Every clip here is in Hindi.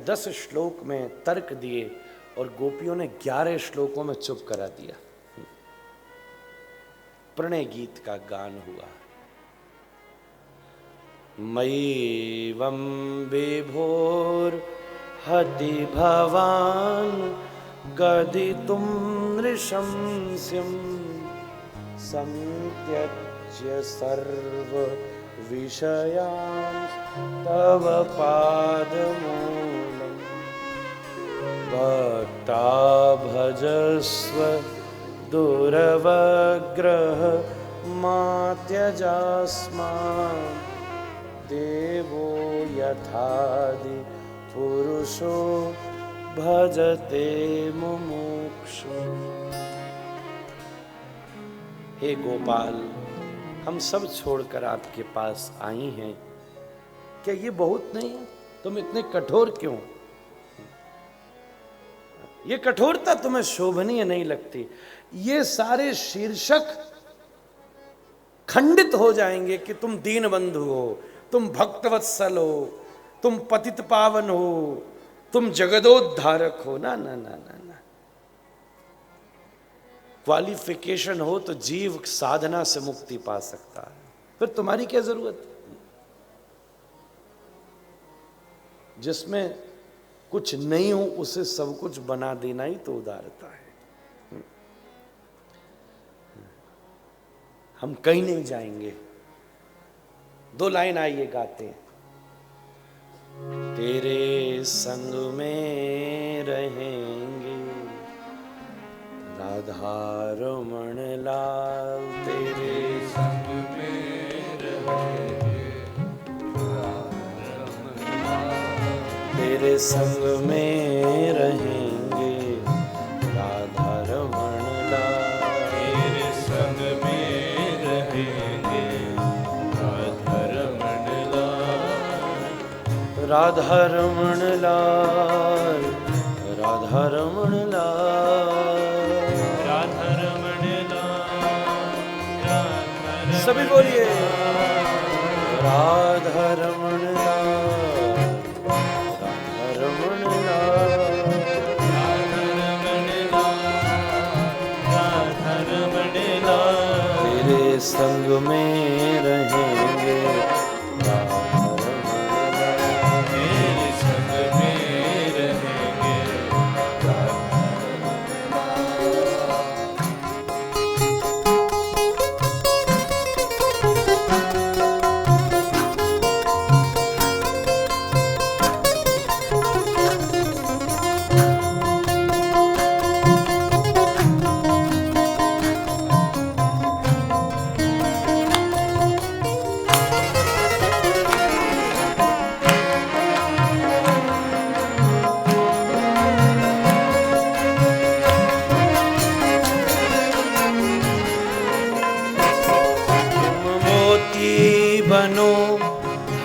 10 श्लोक में तर्क दिए और गोपियों ने 11 श्लोकों में चुप करा दिया। प्रणय गीत का गान हुआ। मयीवं विभोर हति भवान गदितुं नृशंस्यं संत्यज्य सर्व विषयान् तव पादमूलम् भक्ता भजस्व दुरवग्रह मा त्यजास्मान् देवो यथादि पुरुषो भजते मुमुक्षु। हे गोपाल, हम सब छोड़कर आपके पास आई हैं, क्या ये बहुत नहीं है? तुम इतने कठोर क्यों? ये कठोरता तुम्हें शोभनीय नहीं लगती। ये सारे शीर्षक खंडित हो जाएंगे कि तुम दीन बंधु हो, तुम भक्तवत्सल हो, तुम पतित पावन हो, तुम जगदोद्धारक हो। ना ना ना ना ना, क्वालिफिकेशन हो तो जीव साधना से मुक्ति पा सकता है, फिर तुम्हारी क्या जरूरत है? जिसमें कुछ नहीं हो उसे सब कुछ बना देना ही तो उदारता है। हम कहीं नहीं जाएंगे। 2 लाइन आइए गाते हैं। तेरे संग में रहेंगे राधा रमण लाल, तेरे संग में रहेंगे राधा रमण लाल, तेरे संग में रहेंगे राधा रमण लाल, तेरे संग में रहेंगे राधा रमण लाल, राधा रमण लाल, राधा रमण लाल, राधा रमण लाल, सभी बोलिए राधा रमण लाल, राधा रमण लाल, राधा रमण लाल, राधा रमण लाल, तेरे संग में रहेंगे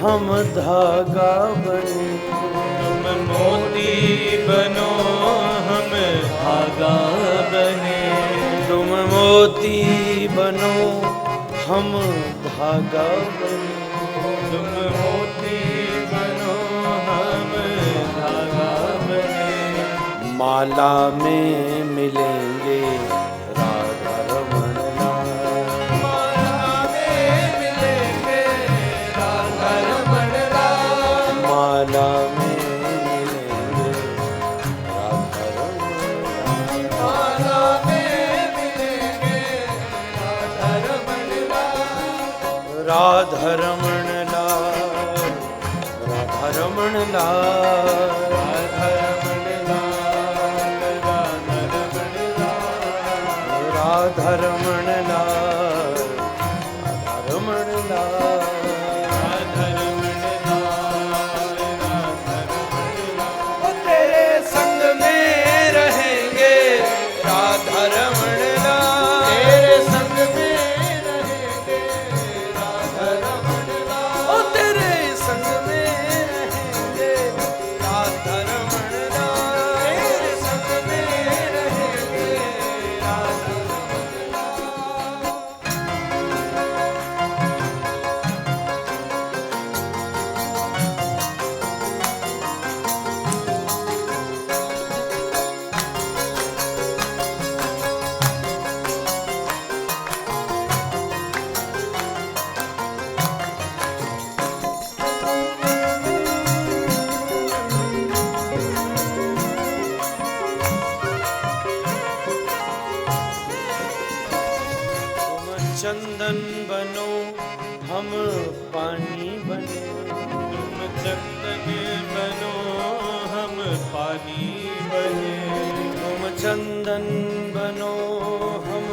हम धागा बने, तुम मोती बनो हम धागा बने, तुम मोती बनो हम धागा बने, तुम मोती बनो हम धागा बने, माला में मिलेंगे राधा रमण लाल, माला में मिलेंगे राधा रमण लाल, माला में मिलेंगे राधा रमण लाल, माला में मिलेंगे राधा रमण लाल, राधा रमण लाल, राधा रमण लाल, राधा रमण लाल, राधा रमण लाल, राधा रमण लाल, राधा रमण लाल, राधा रमण लाल, तेरे संग में रहेंगे राधा रमण लाल, तेरे संग में रहेंगे राधा रमण लाल, तेरे संग में रहेंगे राधा रमण लाल, तेरे संग में रहेंगे राधा रमण लाल। चंदन बनो हम पानी बने, तुम चंदन बनो हम पानी बने, तुम चंदन बनो हम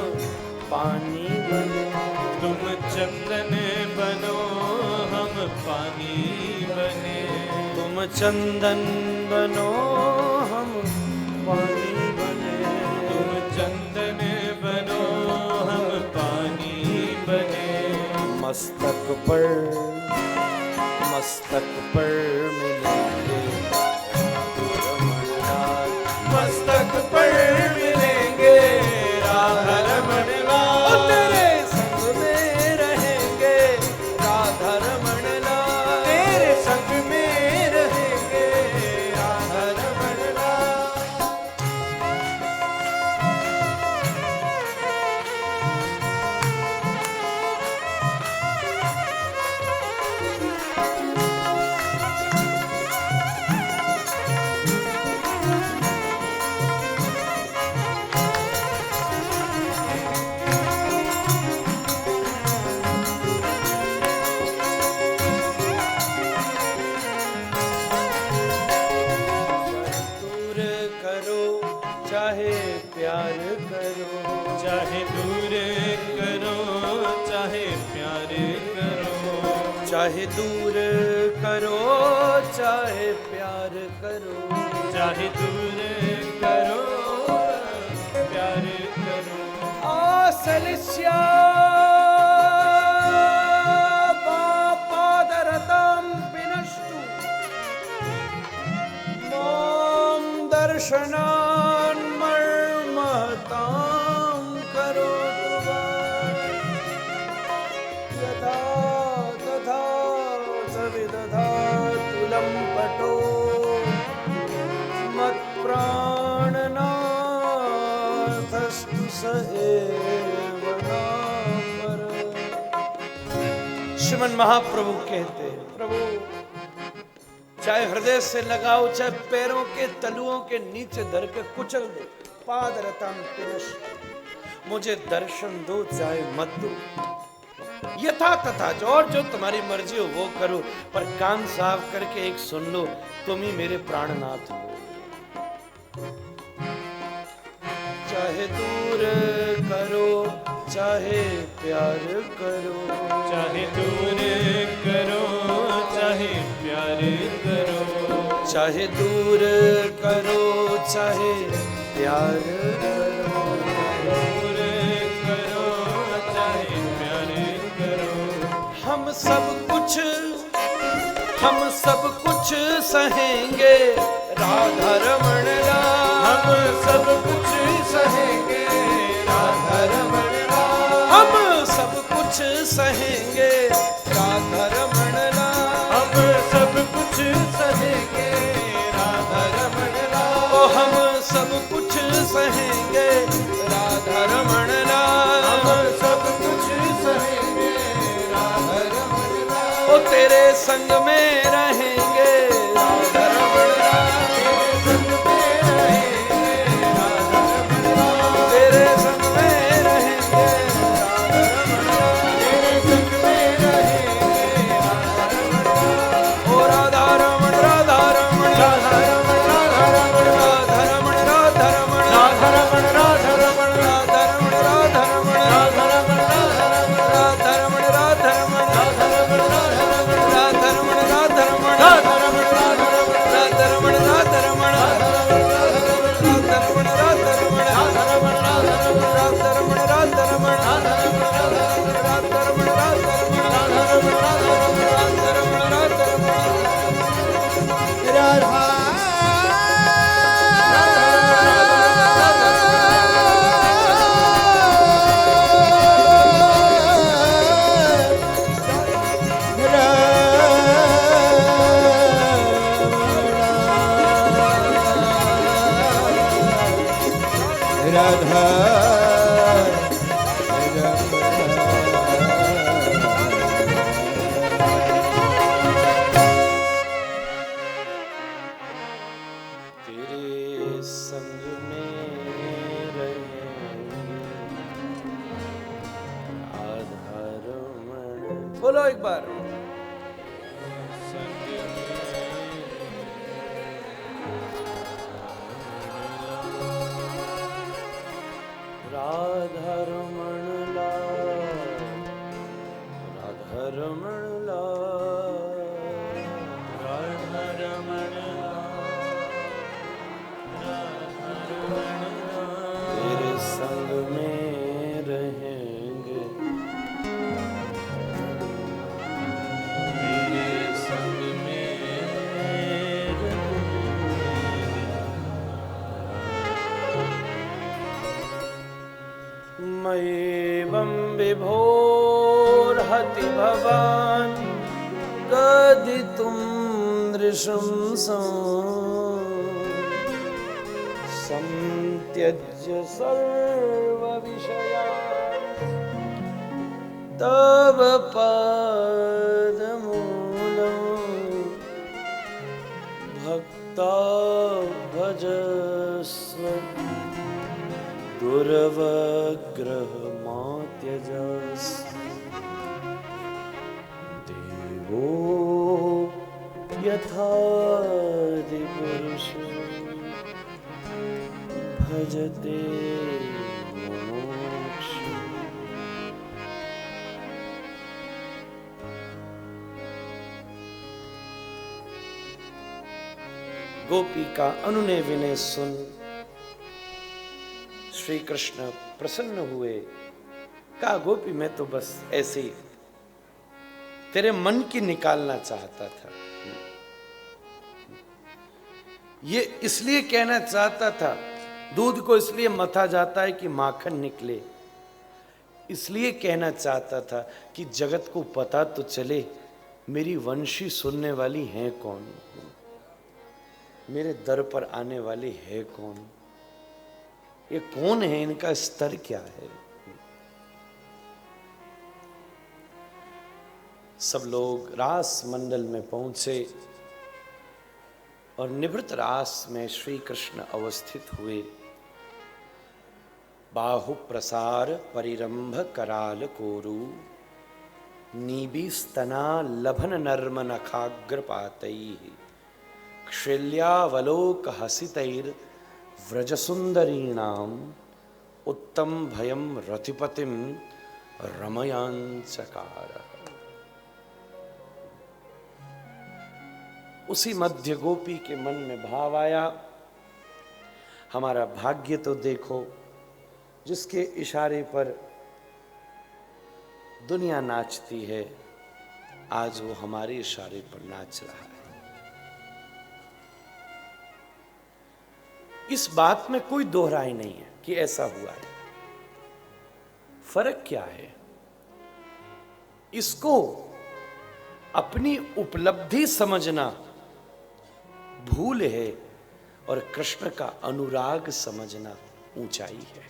पानी बने, तुम चंदन बनो हम पानी बने, तुम चंदन बनो हम पानी बने, तुम चंदन बनो हम पानी बने। मस्तक पर मिलेंगे रमणलाल, मस्तक पर मिलेंगे राधा रमण लाल, तेरे संग में रहेंगे राधा रमण लाल, तेरे संग में रहेंगे राधा रमण लाल। दूर करो चाहे प्यार करो, चाहे दूर करो चाहे प्यार करो, चाहे दूर करो चाहे प्यार करो, चाहे दूर करो प्यार करो। आसलिस्या पादरतां विनष्टु मां दर्शनान्मर्महतां करोतु वा, यथा तथा च विदधातु लम्पटो मत्प्राणनाथस्तु स एव नापर। श्रीमन महाप्रभु कहते हैं, प्रभु चाहे हृदय से लगाओ चाहे पैरों के तलुओं के नीचे धर के कुचल दो, पादरतम पिनश, मुझे दर्शन दो चाहे मत दो, यथा तथा जो और जो तुम्हारी मर्जी हो वो करो, पर कान साफ करके एक सुन लो, तुम ही मेरे प्राणनाथ हो। चाहे दूर करो चाहे प्यार करो, चाहे दूर करो चाहे प्यार करो, चाहे दूर करो चाहे प्यार करो, दूर करो चाहे प्यार करो। हम सब कुछ सहेंगे राधा रमण लाल, हम सब कुछ सहेंगे राधा रमण लाल, हम सब कुछ सहेंगे राधा रमण लाल, हम सब कुछ सहेंगे राधा रमण लाल, ओ हम सब कुछ सहेंगे राधा रमण लाल, हम सब कुछ सहेंगे राधा रमण लाल। ओ तेरे संग में रहेंगे राधा रमण लाल, तेरे संग में रहेंगे राधा रमण लाल, ओ राधा रमण राधा रमण राधा रमण राधा रमण राधा रमण राधा रमण राधा रमण राधा रमण राधा रमण राधा रमण राधा रमण राधा रमण राधा रमण राधा रमण राधा रमण राधा रमण राधा रमण राधा बोलो एक बार। राधा रमण लाल, राधा रमण लाल, राधा रमण तेरे संग में रहेंगे, तेरे संग में मयेवं विभोर्हति भवान् गदितुं संत्यज्य सर्वविषयान् तव पादमूलं भक्ता भजस्व दुर्वग्रह मा त्यजस् देवो यथादिपुरुषो भजते मोक्षम्। गोपी का अनुनय विनय सुन श्री कृष्ण प्रसन्न हुए। कहा गोपी मैं तो बस ऐसे ही तेरे मन की निकालना चाहता था, ये इसलिए कहना चाहता था, दूध को इसलिए मथा जाता है कि माखन निकले, इसलिए कहना चाहता था कि जगत को पता तो चले मेरी वंशी सुनने वाली है कौन, मेरे दर पर आने वाली है कौन, ये कौन है, इनका स्तर क्या है। सब लोग रास मंडल में पहुंचे और निवृत्त रास में श्री कृष्ण अवस्थित हुए। बाहु प्रसार परिरंभ कराल कोरु नीबी स्तना लभन नर्म नखाग्रपातैः क्षिल्यावलोक हसितैर व्रजसुंदरीणाम उत्तम भयम रतिपतिम रमयांचकार। उसी मध्य गोपी के मन में भाव आया, हमारा भाग्य तो देखो जिसके इशारे पर दुनिया नाचती है, आज वो हमारे इशारे पर नाच रहा है। इस बात में कोई दोहराई नहीं है कि ऐसा हुआ है। फर्क क्या है, इसको अपनी उपलब्धि समझना भूल है और कृष्ण का अनुराग समझना ऊंचाई है।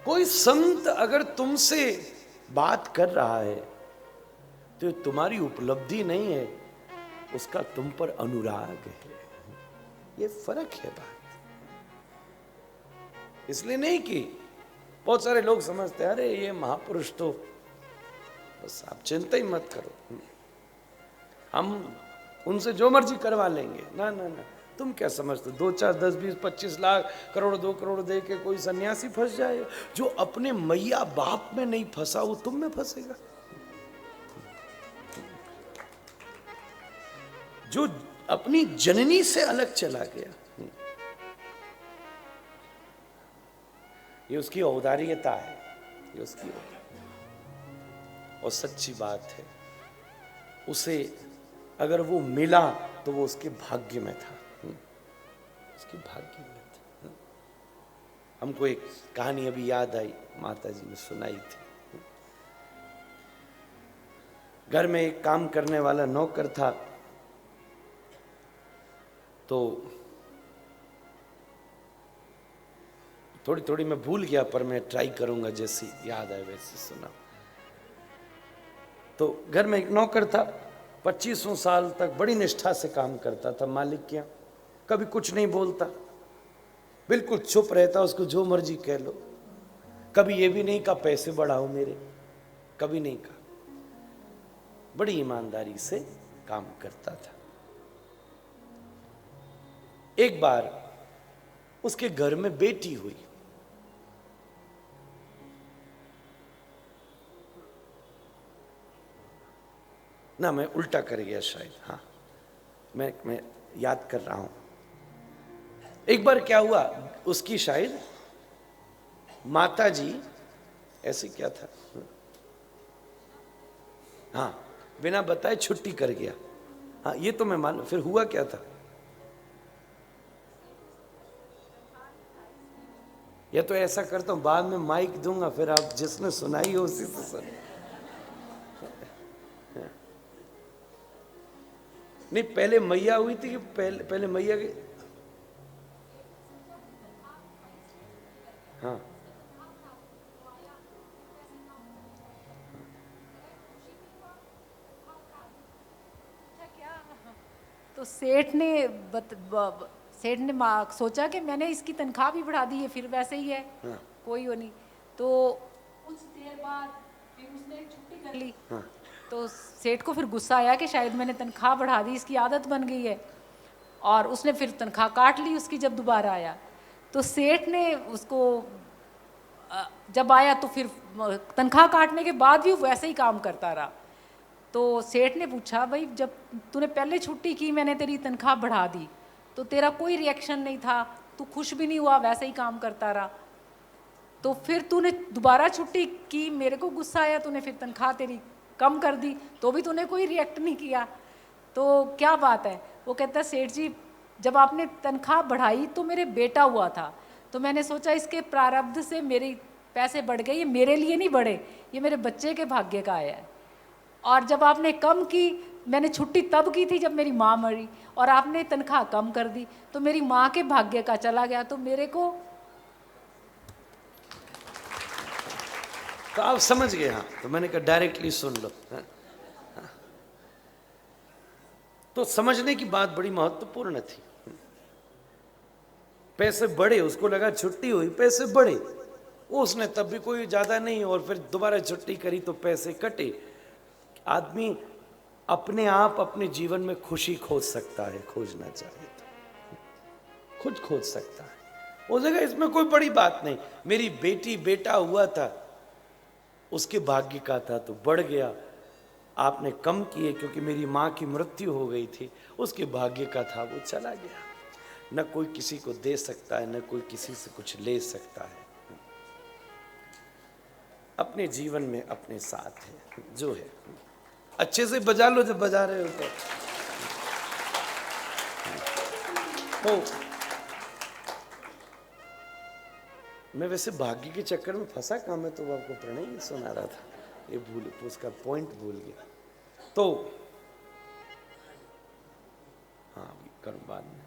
कोई संत अगर तुमसे बात कर रहा है तो तुम्हारी उपलब्धि नहीं है, उसका तुम पर अनुराग है। ये फर्क है बात। इसलिए नहीं कि बहुत सारे लोग समझते हैं अरे ये महापुरुष तो, बस आप चिंता ही मत करो, हम उनसे जो मर्जी करवा लेंगे। ना ना ना, तुम क्या समझते, 2 4 10 20 25 लाख करोड़ 2 करोड़ दे के कोई सन्यासी फंस जाएगा? जो अपने मैया बाप में नहीं फंसा वो तुम में फंसेगा। जो अपनी जननी से अलग चला गया, ये उसकी औदार्यता है, ये उसकी और सच्ची बात है। उसे अगर वो मिला तो वो उसके भाग्य में था, उसके भाग्य में था। हमको एक कहानी अभी याद आई, माता जी ने सुनाई थी। घर में एक काम करने वाला नौकर था, तो थोड़ी थोड़ी मैं भूल गया, पर मैं ट्राई करूंगा जैसी याद आए वैसे सुना। तो घर में एक नौकर था, 25 साल तक बड़ी निष्ठा से काम करता था मालिक के यहाँ, कभी कुछ नहीं बोलता, बिल्कुल चुप रहता, उसको जो मर्जी कह लो। कभी ये भी नहीं कहा पैसे बढ़ाओ मेरे, कभी नहीं कहा। बड़ी ईमानदारी से काम करता था। एक बार उसके घर में बेटी हुई। ना, मैं उल्टा कर गया शायद। हाँ, मैं याद कर रहा हूं। एक बार क्या हुआ, उसकी शायद माता जी, ऐसे क्या था, हाँ, बिना बताए छुट्टी कर गया। हाँ, ये तो मैं मालूम। फिर हुआ क्या था? या तो ऐसा करता हूं, बाद में माइक दूंगा, फिर आप जिसने सुनाई हो उसी से सुन। नहीं, पहले मैया हुई थी कि पहले मैया के? हाँ, तो सेठ ने सोचा कि मैंने इसकी तनख्वाह भी बढ़ा दी है, फिर वैसे ही है। हाँ, कोई वो नहीं। तो कुछ देर बाद फिर उसने छुट्टी कर ली। हाँ, तो सेठ को फिर गुस्सा आया कि शायद मैंने तनख्वाह बढ़ा दी, इसकी आदत बन गई है, और उसने फिर तनख्वाह काट ली उसकी। जब दोबारा आया तो सेठ ने उसको जब आया तो फिर तनख्वाह काटने के बाद भी वैसे ही काम करता रहा। तो सेठ ने पूछा, भाई जब तूने पहले छुट्टी की, मैंने तेरी तनख्वाह बढ़ा दी, तो तेरा कोई रिएक्शन नहीं था, तू खुश भी नहीं हुआ, वैसे ही काम करता रहा। तो फिर तूने दोबारा छुट्टी की, मेरे को गुस्सा आया, तूने फिर तनख्वाह तेरी कम कर दी, तो भी तूने कोई रिएक्ट नहीं किया, तो क्या बात है? वो कहता, सेठ जी जब आपने तनख्वाह बढ़ाई तो मेरे बेटा हुआ था, तो मैंने सोचा इसके प्रारब्ध से मेरे पैसे बढ़ गए, ये मेरे लिए नहीं बढ़े, ये मेरे बच्चे के भाग्य का आया है। और जब आपने कम की, मैंने छुट्टी तब की थी जब मेरी माँ मरी, और आपने तनख्वाह कम कर दी, तो मेरी माँ के भाग्य का चला गया, तो मेरे को। तो आप समझ गए। हाँ, तो मैंने कहा डायरेक्टली सुन लो। हाँ, हाँ। तो समझने की बात बड़ी महत्वपूर्ण थी। पैसे बढ़े, उसको लगा छुट्टी हुई, पैसे बढ़े, उसने तब भी कोई ज्यादा नहीं, और फिर दोबारा छुट्टी करी तो पैसे कटे। आदमी अपने आप अपने जीवन में खुशी खोज सकता है, खोजना चाहे तो खुद खोज सकता है। वो जगह इसमें कोई बड़ी बात नहीं। मेरी बेटी बेटा हुआ था, उसके भाग्य का था तो बढ़ गया। आपने कम किए क्योंकि मेरी माँ की मृत्यु हो गई थी, उसके भाग्य का था, वो चला गया। न कोई किसी को दे सकता है, न कोई किसी से कुछ ले सकता है। अपने जीवन में अपने साथ है जो है। अच्छे से बजा लो जब बजा रहे हो तो। मैं वैसे भाग्य के चक्कर में फंसा कहाँ, मैं तो आपको प्रणय ही सुना रहा था, ये भूल, उसका पॉइंट भूल गया। तो हाँ, अभी करूं बाद में।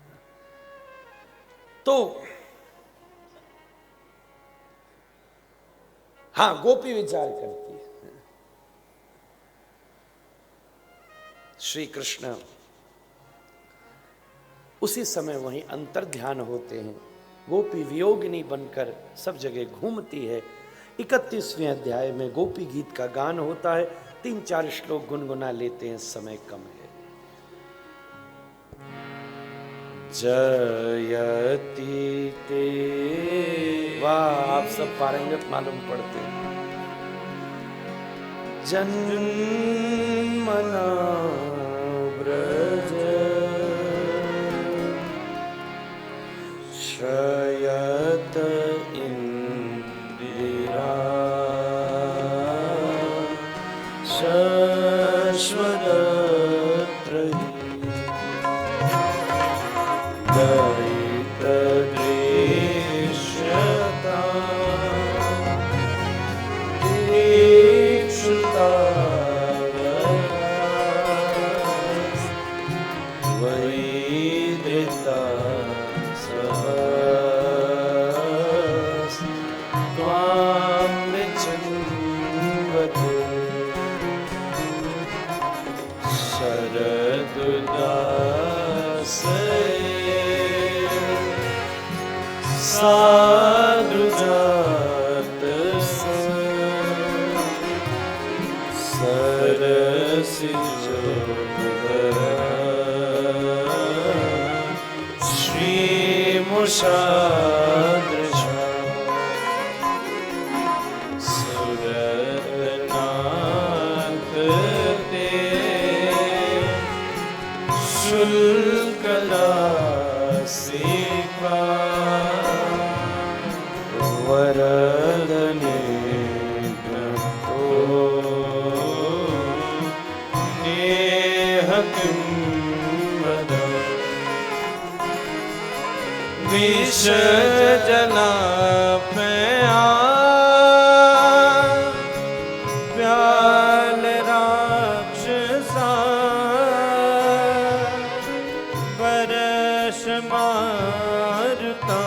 तो हाँ, गोपी विचार करती है। श्री कृष्ण उसी समय वहीं अंतर ध्यान होते हैं। गोपी वियोगिनी बनकर सब जगह घूमती है। 31वें अध्याय में गोपी गीत का गान होता है। 3-4 श्लोक गुनगुना लेते हैं, समय कम है। जयति ते, वाह, आप सब पारंगत मालूम पड़ते हैं। जन्मना व्रज शयत इंदिरा शश्वतत्रयी दयितदृश्यता दीक्षिता वैदृता त्वां विचिन्वते शरदुदासये साधुजातस्य सूरतनाथ ते शुल्कदासी का वरदने ग्रंथो नेह किं वदं विष जला व्याल राक्षसा परश मारुता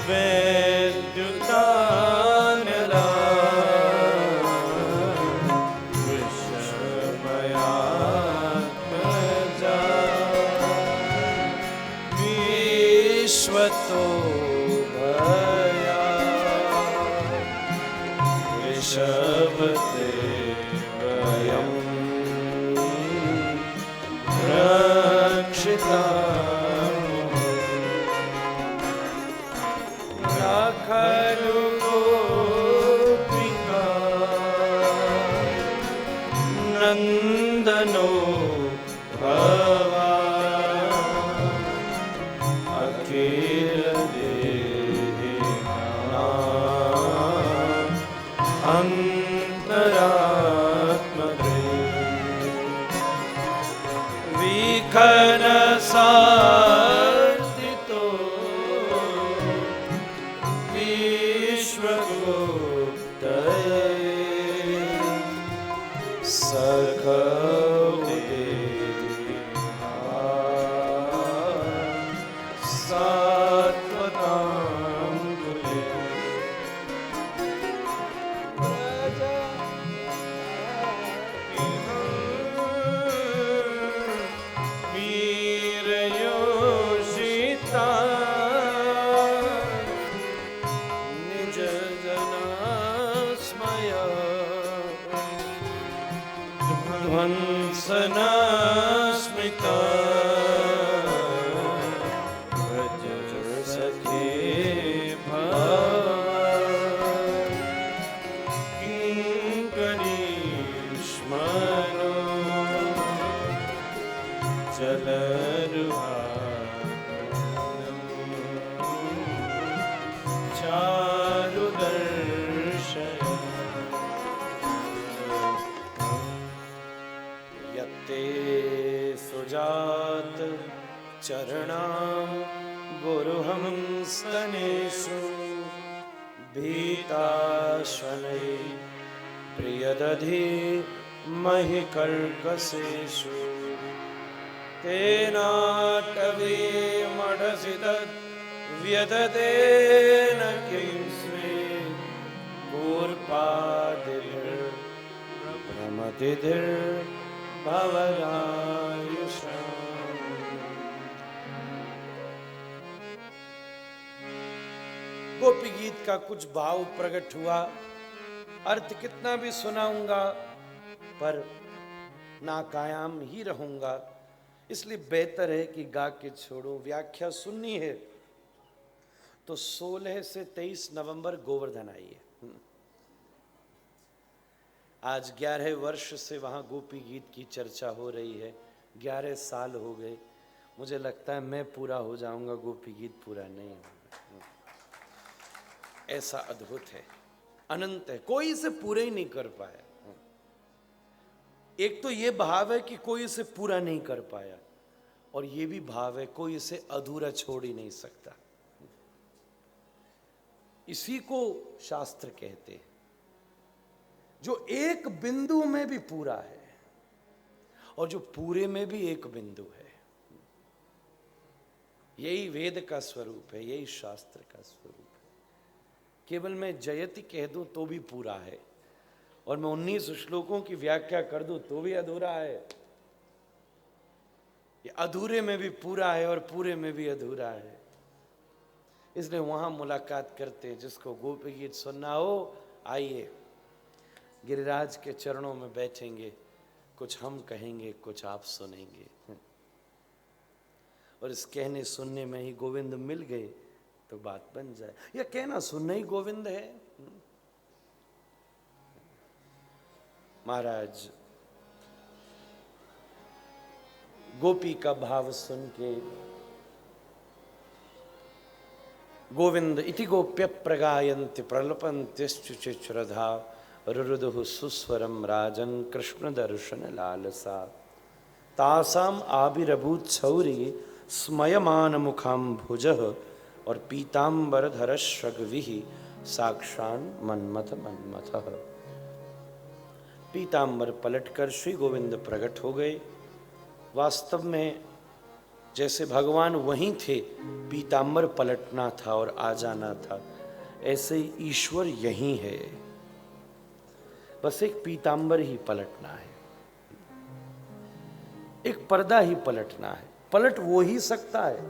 वैद्युतानला विषमयात्मजा विश्वतो भया ऋषभते वयं रक्षिता खलु गोपिका नंदनो भवा अखिल देहिना अंतरात्मके विखन सार्थितो विश्वगुप्तये सखदेहा सात्वतांगुले वीरयोषिता निज जनास्मया ध्वंसना स्मिता व्रज सखे किंकरीष्मनो चारुदर्शन यत्ते सुजात चरणां गुरुहंस्तनेषु भीताशनै प्रियदधि महि कर्कशेषु तेनाटवी मडसि तत् व्यदतेन किं स्मे भ्रमतिधिर्भवरायुषाम्। गोपी गीत का कुछ भाव प्रकट हुआ, अर्थ कितना भी सुनाऊंगा पर नाकायाम ही रहूंगा, इसलिए बेहतर है कि गा के छोड़ो। व्याख्या सुननी है तो 16 से 23 नवंबर गोवर्धन आइए। आज 11 वर्ष से वहाँ गोपी गीत की चर्चा हो रही है, 11 साल हो गए। मुझे लगता है मैं पूरा हो जाऊंगा, गोपी गीत पूरा नहीं होगा। ऐसा अद्भुत है, अनंत है, कोई इसे पूरे ही नहीं कर पाया। एक तो ये भाव है कि कोई इसे पूरा नहीं कर पाया, और ये भी भाव है कोई इसे अधूरा छोड़ ही नहीं सकता। इसी को शास्त्र कहते हैं, जो एक बिंदु में भी पूरा है और जो पूरे में भी एक बिंदु है। यही वेद का स्वरूप है, यही शास्त्र का स्वरूप है। केवल मैं जयति कह दूं तो भी पूरा है, और मैं 19 श्लोकों की व्याख्या कर दूं तो भी अधूरा है। ये अधूरे में भी पूरा है और पूरे में भी अधूरा है। इसलिए वहां मुलाकात करते हैं। जिसको गोपी गीत सुनना हो आइए, गिरिराज के चरणों में बैठेंगे, कुछ हम कहेंगे, कुछ आप सुनेंगे। और इस कहने सुनने में ही गोविंद मिल गए, तो बात बन जाए। ये कहना सुनना ही गोविंद है। महाराज गोपी का भाव सुन के गोविंद इति गोप्य प्रगायन्ति प्रलपन्त्यश्चुचिश्रधा रुरुदुः सुस्वरम राजन कृष्ण दर्शन लालसा तासाम आविरभूत छौरी स्मयमान मुखाम्भुजः और पीतांबर धर श्रगविः साक्षान मन्मथ मन्मथः। पीतांबर पलटकर श्री गोविंद प्रकट हो गए। वास्तव में जैसे भगवान वहीं थे, पीतांबर पलटना था और आ जाना था, ऐसे ही ईश्वर यहीं है, बस एक पीतांबर ही पलटना है, एक पर्दा ही पलटना है। पलट वो ही सकता है,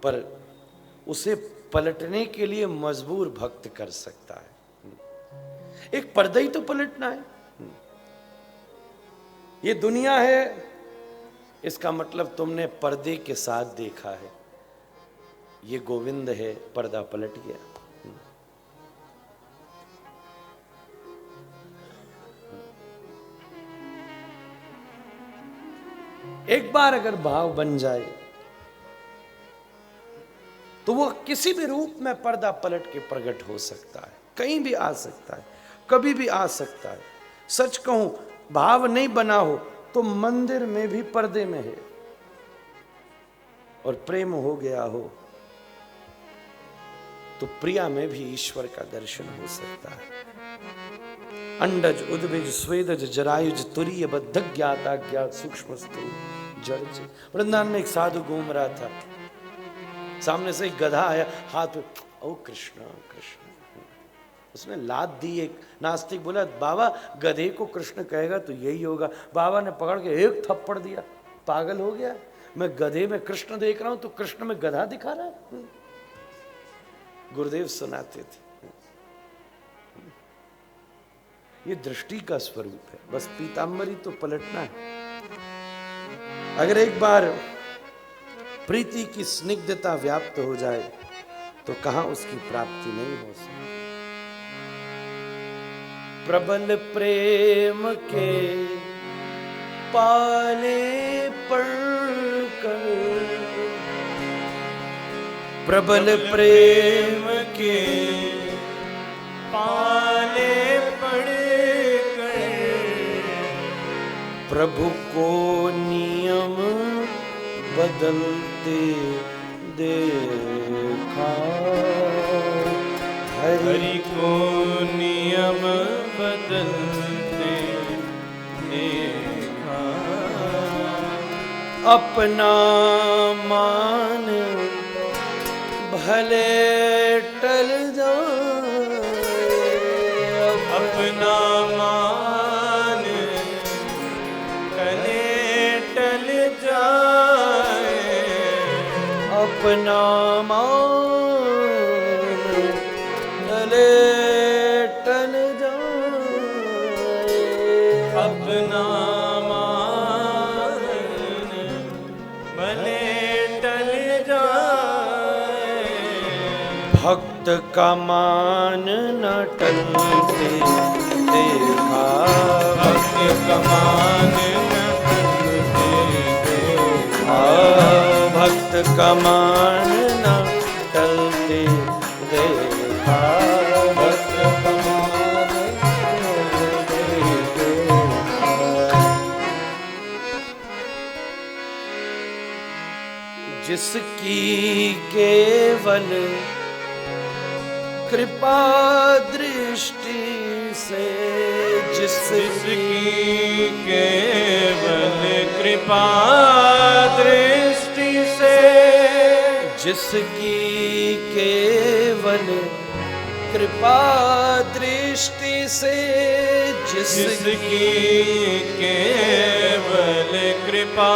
पर उसे पलटने के लिए मजबूर भक्त कर सकता है। एक पर्दा ही तो पलटना है। ये दुनिया है, इसका मतलब तुमने पर्दे के साथ देखा है। ये गोविंद है, पर्दा पलट गया। एक बार अगर भाव बन जाए तो वो किसी भी रूप में पर्दा पलट के प्रकट हो सकता है, कहीं भी आ सकता है, कभी भी आ सकता है। सच कहूं, भाव नहीं बना हो तो मंदिर में भी पर्दे में है, और प्रेम हो गया हो तो प्रिया में भी ईश्वर का दर्शन हो सकता है। अंडज उद्भिज स्वेदज जरायुज तुरीय बद्ध ज्ञाता ज्ञात सूक्ष्म जड़। वृंदावन में एक साधु घूम रहा था, सामने से एक गधा आया, हाथ में ओ कृष्ण कृष्ण, उसने लात दी। एक नास्तिक बोला, बाबा गधे को कृष्ण कहेगा तो यही होगा। बाबा ने पकड़ के एक थप्पड़ दिया, पागल हो गया, मैं गधे में कृष्ण देख रहा हूं तो कृष्ण में गधा दिखा रहा है। गुरुदेव सुनाते थे, ये दृष्टि का स्वरूप है, बस पीतांबरी तो पलटना है। अगर एक बार प्रीति की स्निग्धता व्याप्त हो जाए तो कहां उसकी प्राप्ति नहीं हो सकती। प्रबल प्रेम के पाले पड़कर, प्रबल प्रेम के पाले पड़कर प्रभु को नियम बदलते देखा, हरि को नियम बदलते देखा। अपना मान भले टल जाए, अपना मान भले टल जाए, अपना मान भले टल जाए, अपना मान भले टल जाए। भक्त का मान न टलते देखा, भक्त का मान न टलते देखा, भक्त का मान न टलते देखा, भक्त का मान न टलते देखा। जिसकी केवल कृपा दृष्टि से, जिसकी केवल कृपा दृष्टि से, जिसकी केवल कृपा दृष्टि से, जिसकी केवल कृपा